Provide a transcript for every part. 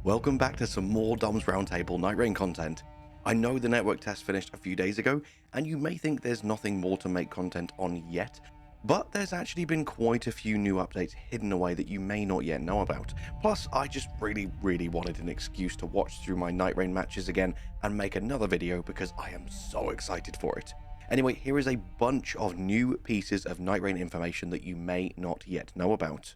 Welcome back to some more Dom's Roundtable Nightreign content. I know the network test finished a few days ago, and you may think there's nothing more to make content on yet, but there's actually been quite a few new updates hidden away that you may not yet know about. Plus, I just really wanted an excuse to watch through my Nightreign matches again and make another video because I am so excited for it. Anyway, here is a bunch of new pieces of Nightreign information that you may not yet know about.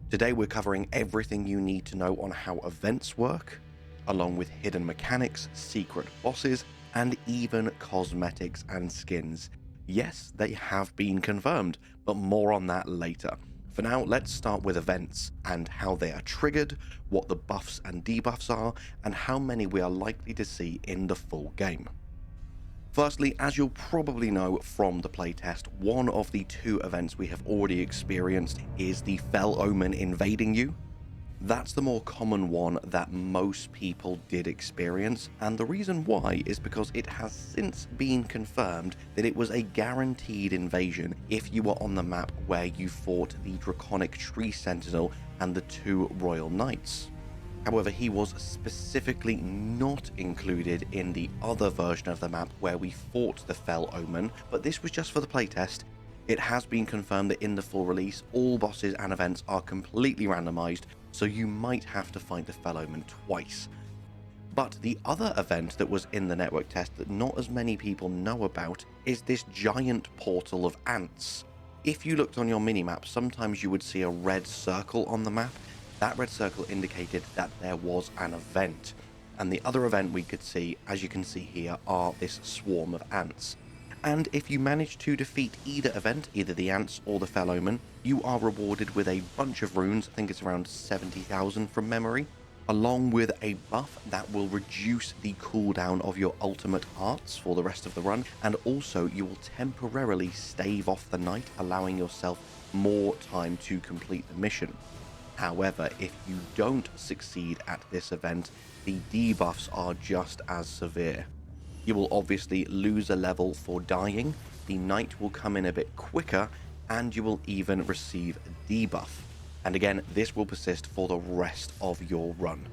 Today we're covering everything you need to know on how events work, along with hidden mechanics, secret bosses, and even cosmetics and skins. Yes, they have been confirmed, but more on that later. For now, let's start with events and how they are triggered, what the buffs and debuffs are, and how many we are likely to see in the full game. Firstly, as you'll probably know from the playtest, one of the two events we have already experienced is the Fell Omen invading you. That's the more common one that most people did experience, and the reason why is because it has since been confirmed that it was a guaranteed invasion if you were on the map where you fought the Draconic Tree Sentinel and the two Royal Knights. However, he was specifically not included in the other version of the map where we fought the Fell Omen, but this was just for the playtest. It has been confirmed that in the full release, all bosses and events are completely randomized, so you might have to fight the Fell Omen twice. But the other event that was in the network test that not as many people know about is this giant portal of ants. If you looked on your minimap, sometimes you would see a red circle on the map. That red circle indicated that there was an event, and the other event we could see, as you can see here, are this swarm of ants. And if you manage to defeat either event, either the ants or the Fell Omen, you are rewarded with a bunch of runes, I think it's around 70,000 from memory, along with a buff that will reduce the cooldown of your ultimate arts for the rest of the run, and also you will temporarily stave off the night, allowing yourself more time to complete the mission. However, if you don't succeed at this event, the debuffs are just as severe. You will obviously lose a level for dying, the night will come in a bit quicker, and you will even receive a debuff. And again, this will persist for the rest of your run.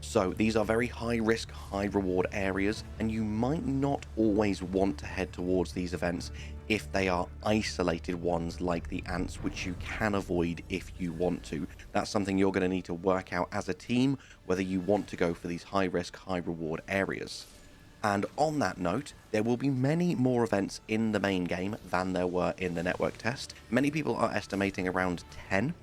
So these are very high risk, high reward areas, and you might not always want to head towards these events if they are isolated ones like the ants, which you can avoid if you want to. That's something you're going to need to work out as a team, whether you want to go for these high risk, high reward areas. And on that note, there will be many more events in the main game than there were in the network test. Many people are estimating around 10.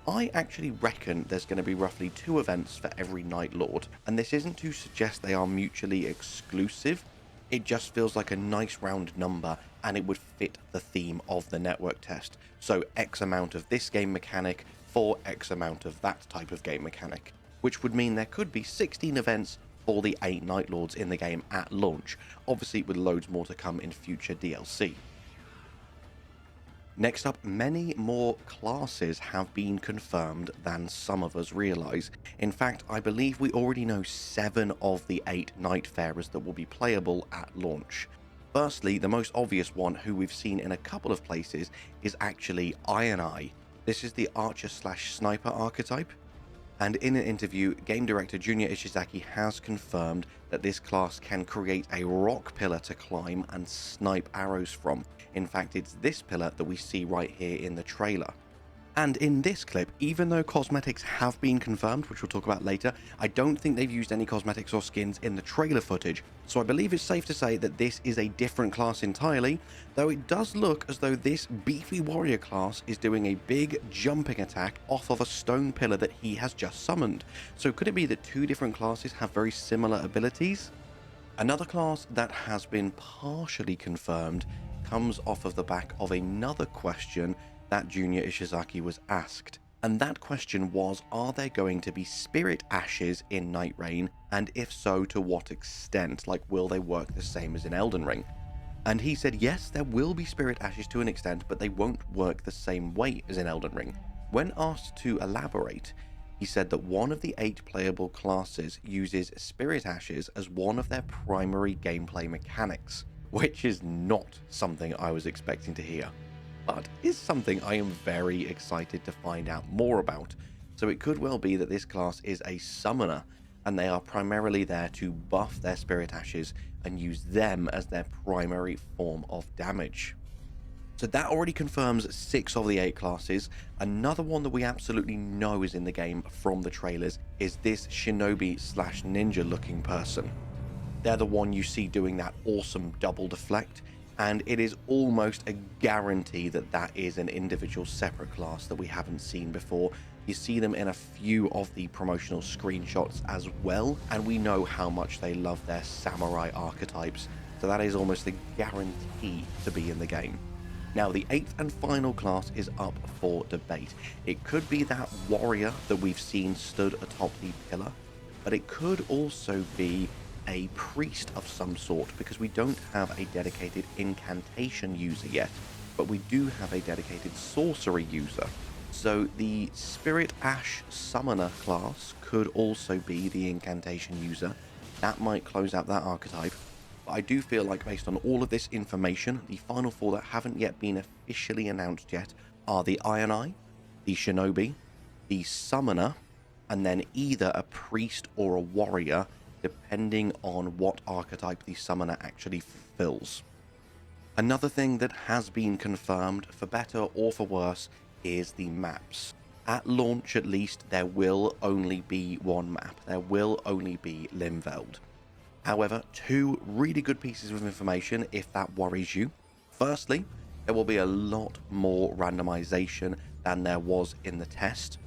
I actually reckon there's going to be roughly 2 events for every Nightlord, and this isn't to suggest they are mutually exclusive, it just feels like a nice round number and it would fit the theme of the network test. So X amount of this game mechanic for X amount of that type of game mechanic, which would mean there could be 16 events for the 8 Nightlords in the game at launch, obviously with loads more to come in future DLC. Next up, many more classes have been confirmed than some of us realise. In fact, I believe we already know 7 of the 8 Nightfarers that will be playable at launch. Firstly, the most obvious one, who we've seen in a couple of places, is actually Iron Eye. This is the archer/sniper archetype. And in an interview, game director Junior Ishizaki has confirmed that this class can create a rock pillar to climb and snipe arrows from. In fact, it's this pillar that we see right here in the trailer. And in this clip, even though cosmetics have been confirmed, which we'll talk about later, I don't think they've used any cosmetics or skins in the trailer footage, so I believe it's safe to say that this is a different class entirely, though it does look as though this beefy warrior class is doing a big jumping attack off of a stone pillar that he has just summoned. So could it be that 2 different classes have very similar abilities? Another class that has been partially confirmed comes off of the back of another question that Junior Ishizaki was asked. And that question was, are there going to be spirit ashes in Nightreign? And if so, to what extent? Like, will they work the same as in Elden Ring? And he said, yes, there will be spirit ashes to an extent, but they won't work the same way as in Elden Ring. When asked to elaborate, he said that one of the 8 playable classes uses spirit ashes as one of their primary gameplay mechanics, which is not something I was expecting to hear, but is something I am very excited to find out more about. So it could well be that this class is a summoner, and they are primarily there to buff their spirit ashes and use them as their primary form of damage. So that already confirms 6 of the 8 classes. Another one that we absolutely know is in the game from the trailers is this shinobi slash ninja looking person. They're the one you see doing that awesome double deflect, and it is almost a guarantee that that is an individual separate class that we haven't seen before. You see them in a few of the promotional screenshots as well, and we know how much they love their samurai archetypes, so that is almost a guarantee to be in the game. Now, the 8th and final class is up for debate. It could be that warrior that we've seen stood atop the pillar, but it could also be a priest of some sort, because we don't have a dedicated incantation user yet, but we do have a dedicated sorcery user. So the Spirit Ash Summoner class could also be the incantation user. That might close out that archetype. But I do feel like, based on all of this information, the final 4 that haven't yet been officially announced yet are the Iron Eye, the Shinobi, the Summoner, and then either a priest or a warrior, depending on what archetype the Summoner actually fulfills. Another thing that has been confirmed, for better or for worse, is the maps. At launch, at least, there will only be one map. There will only be Limveld. However, 2 really good pieces of information if that worries you. Firstly, there will be a lot more randomization than there was in the test.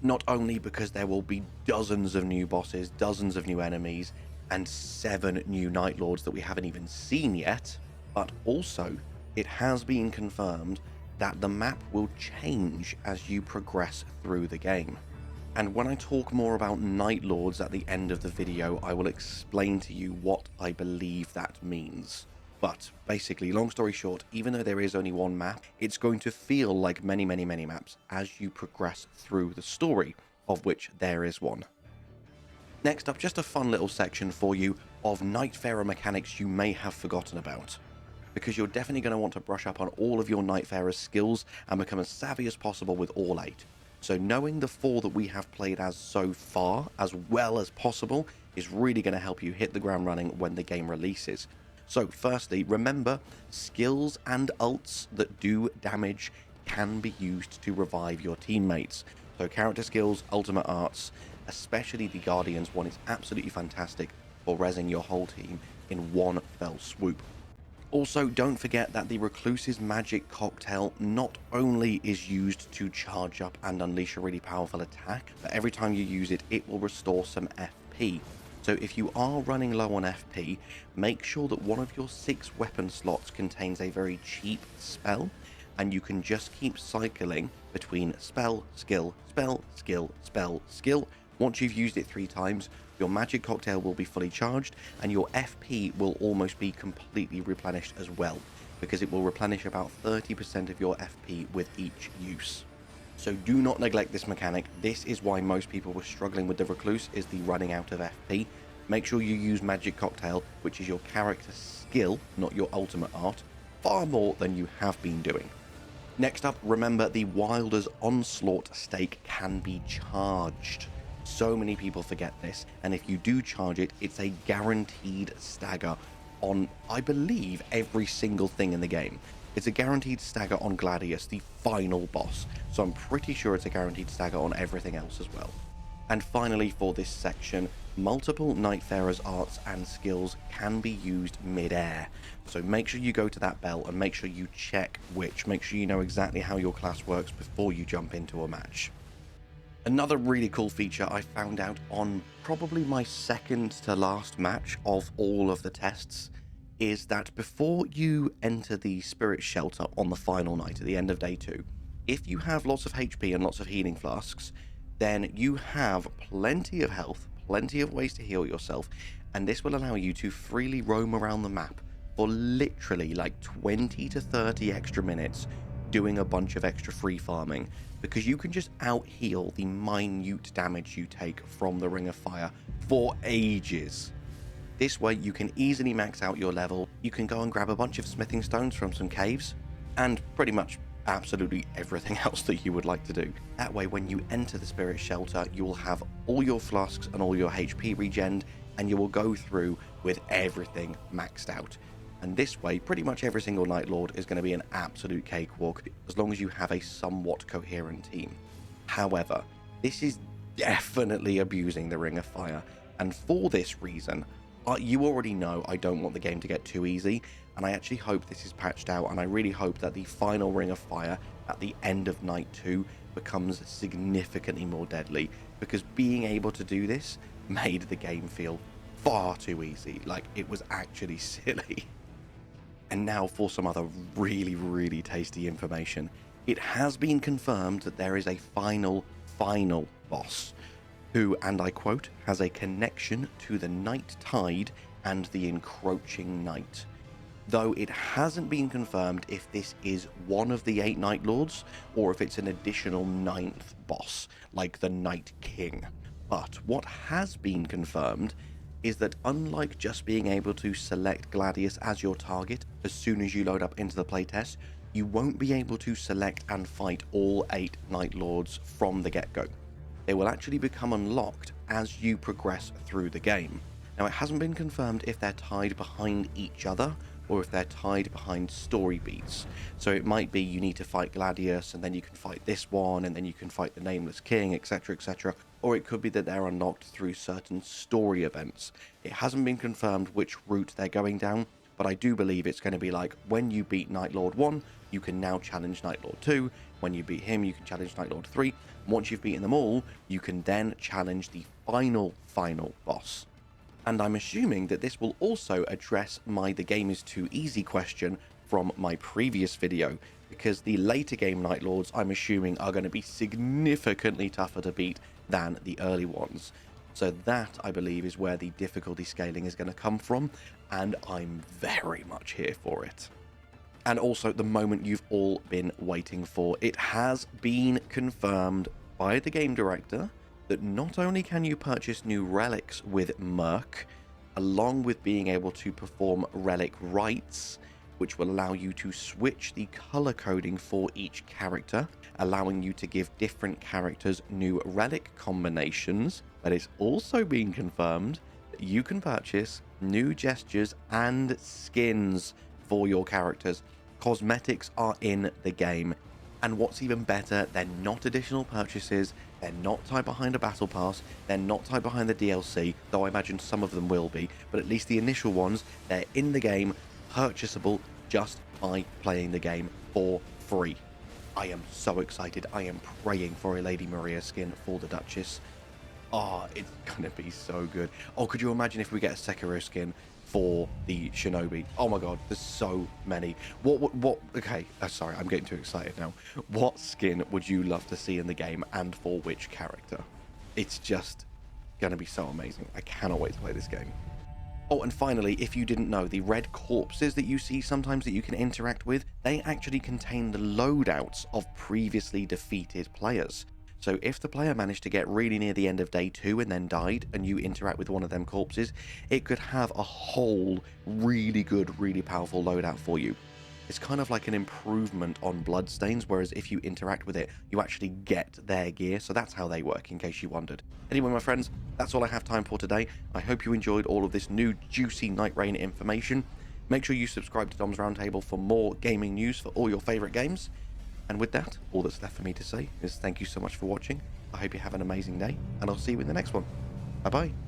Not only because there will be dozens of new bosses, dozens of new enemies, and 7 new Night Lords that we haven't even seen yet, but also it has been confirmed that the map will change as you progress through the game. And when I talk more about Night Lords at the end of the video, I will explain to you what I believe that means. But basically, long story short, even though there is only one map, it's going to feel like many maps as you progress through the story, of which there is one. Next up, just a fun little section for you of Nightfarer mechanics you may have forgotten about, because you're definitely going to want to brush up on all of your Nightfarer skills and become as savvy as possible with all 8. So knowing the 4 that we have played as so far, as well as possible, is really going to help you hit the ground running when the game releases. So firstly, remember, skills and ults that do damage can be used to revive your teammates. So character skills, ultimate arts, especially the Guardians one, is absolutely fantastic for rezzing your whole team in one fell swoop. Also, don't forget that the Recluse's magic cocktail not only is used to charge up and unleash a really powerful attack, but every time you use it, it will restore some FP. So if you are running low on FP, make sure that one of your 6 weapon slots contains a very cheap spell, and you can just keep cycling between spell, skill, spell, skill, spell, skill. Once you've used it 3 times, your magic cocktail will be fully charged, and your FP will almost be completely replenished as well, because it will replenish about 30% of your FP with each use. So do not neglect this mechanic. This is why most people were struggling with the Recluse, is the running out of FP. Make sure you use magic cocktail, which is your character skill, not your ultimate art, far more than you have been doing. Next up, remember the Wilder's Onslaught stake can be charged. So many people forget this, and if you do charge it, it's a guaranteed stagger on, I believe, every single thing in the game. It's a guaranteed stagger on Gladius, the final boss, so I'm pretty sure it's a guaranteed stagger on everything else as well. And finally, for this section, multiple Nightfarer's arts and skills can be used mid-air, so make sure you go to that bell and make sure you check which. Make sure you know exactly how your class works before you jump into a match. Another really cool feature I found out on probably my second to last match of all of the tests is that before you enter the Spirit Shelter on the final night at the end of day 2, if you have lots of HP and lots of healing flasks, then you have plenty of health, plenty of ways to heal yourself, and this will allow you to freely roam around the map for literally like 20 to 30 extra minutes doing a bunch of extra free farming, because you can just out-heal the minute damage you take from the Ring of Fire for ages. This way you can easily max out your level, you can go and grab a bunch of smithing stones from some caves, and pretty much absolutely everything else that you would like to do. That way, when you enter the Spirit Shelter, you will have all your flasks and all your HP regened, and you will go through with everything maxed out. And this way, pretty much every single Night Lord is going to be an absolute cakewalk, as long as you have a somewhat coherent team. However, this is definitely abusing the Ring of Fire, and for this reason, you already know I don't want the game to get too easy, and I actually hope this is patched out, and I really hope that the final Ring of Fire at the end of Night 2 becomes significantly more deadly, because being able to do this made the game feel far too easy. Like, it was actually silly. And now for some other really tasty information. It has been confirmed that there is a final boss who, and I quote, has a connection to the Night Tide and the encroaching night. Though it hasn't been confirmed if this is one of the 8 Night Lords or if it's an additional 9th boss, like the Night King. But what has been confirmed is that unlike just being able to select Gladius as your target as soon as you load up into the playtest, you won't be able to select and fight all 8 Night Lords from the get-go. They will actually become unlocked as you progress through the game. Now, it hasn't been confirmed if they're tied behind each other or if they're tied behind story beats. So it might be you need to fight Gladius and then you can fight this one and then you can fight the Nameless King, etc, etc. Or it could be that they're unlocked through certain story events. It hasn't been confirmed which route they're going down, but I do believe it's going to be like, when you beat Nightlord 1, you can now challenge Nightlord 2. When you beat him, you can challenge Nightlord 3. Once you've beaten them all, you can then challenge the final boss. And I'm assuming that this will also address my "the game is too easy" question from my previous video, because the later game Night Lords, I'm assuming, are going to be significantly tougher to beat than the early ones. So that, I believe, is where the difficulty scaling is going to come from, and I'm very much here for it. And also, the moment you've all been waiting for. It has been confirmed by the game director that not only can you purchase new relics with Merc, along with being able to perform relic rites, which will allow you to switch the color coding for each character, allowing you to give different characters new relic combinations, but it's also been confirmed that you can purchase new gestures and skins for your characters. Cosmetics are in the game. And what's even better, they're not additional purchases, they're not tied behind a battle pass, they're not tied behind the DLC, though I imagine some of them will be, but at least the initial ones, they're in the game, purchasable just by playing the game for free. I am so excited. I am praying for a Lady Maria skin for the Duchess. Oh, it's gonna be so good. Oh, could you imagine if we get a Sekiro skin for the Shinobi? Oh my god, there's so many. Okay, sorry, I'm getting too excited now. What skin would you love to see in the game, and for which character? It's just gonna be so amazing. I cannot wait to play this game. Oh, and finally, if you didn't know, the red corpses that you see sometimes that you can interact with, they actually contain the loadouts of previously defeated players. So if the player managed to get really near the end of day 2 and then died, and you interact with one of them corpses, it could have a whole really good, really powerful loadout for you. It's kind of like an improvement on Bloodstains, whereas if you interact with it, you actually get their gear. So that's how they work, in case you wondered. Anyway, my friends, that's all I have time for today. I hope you enjoyed all of this new juicy Nightreign information. Make sure you subscribe to Dom's Roundtable for more gaming news for all your favourite games. And with that, all that's left for me to say is thank you so much for watching. I hope you have an amazing day, and I'll see you in the next one. Bye-bye.